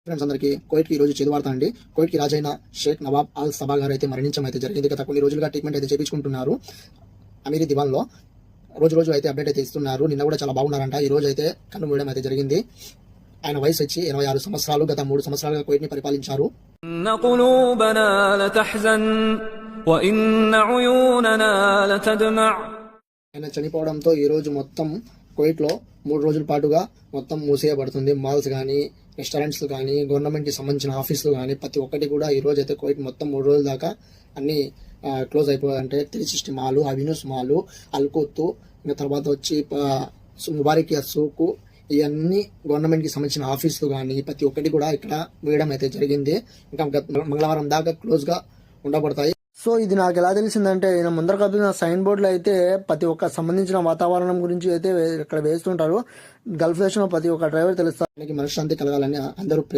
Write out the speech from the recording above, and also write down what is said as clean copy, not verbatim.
Friends అందరికీ కోయిట్కి ఈ రోజు చేదువార్త అండి. కోయిట్కి రాజైన షేక్ నవాబ్ అల్ సబా గారు అయితే మరణించడం అయితే జరిగింది. గత కొన్ని రోజులుగా ట్రీట్మెంట్ అయితే చేయించుకుంటున్నారు అమీరీ దివాన్లో. రోజు అయితే అప్డేట్ అయితే ఇస్తున్నారు. నిన్న కూడా చాలా బాగున్నారంట. ఈ రోజు అయితే కన్ను మూయడం అయితే జరిగింది. ఆయన వయసు వచ్చి 86 సంవత్సరాలు. గత 3 సంవత్సరాలుగా కోయిట్ని పరిపాలించారు. ఆయన చనిపోవడంతో ఈ రోజు మొత్తం కోయిట్లో 3 రోజుల పాటుగా మొత్తం మూసేయబడుతుంది. మాల్స్ కానీ, రెస్టారెంట్స్ కానీ, గవర్నమెంట్కి సంబంధించిన ఆఫీసులు కానీ ప్రతి ఒక్కటి కూడా ఈ రోజు అయితే కోయిట్ మొత్తం 3 రోజుల దాకా అన్ని క్లోజ్ అయిపోయాయి. అంటే 360 మాలు, అవినూస్ మాలు, అల్కోత్తు, ఇంకా తర్వాత వచ్చి ముబారికియా సూకు, ఇవన్నీ గవర్నమెంట్కి సంబంధించిన ఆఫీసులు కానీ ప్రతి ఒక్కటి కూడా ఇక్కడ వేయడం అయితే జరిగింది. ఇంకా మంగళవారం దాకా క్లోజ్గా ఉండబడతాయి. సో ఇది నాకు ఎలా తెలిసిందంటే, ఈయన ముందర కప్పిన సైన్ బోర్డులో అయితే ప్రతి ఒక్క సంబంధించిన వాతావరణం గురించి అయితే ఇక్కడ వేస్తుంటారు. గల్ఫ్ దేశంలో ప్రతి ఒక్క డ్రైవర్ తెలుస్తారు. మనశ్శాంతి కలగాలని అందరూ ప్రే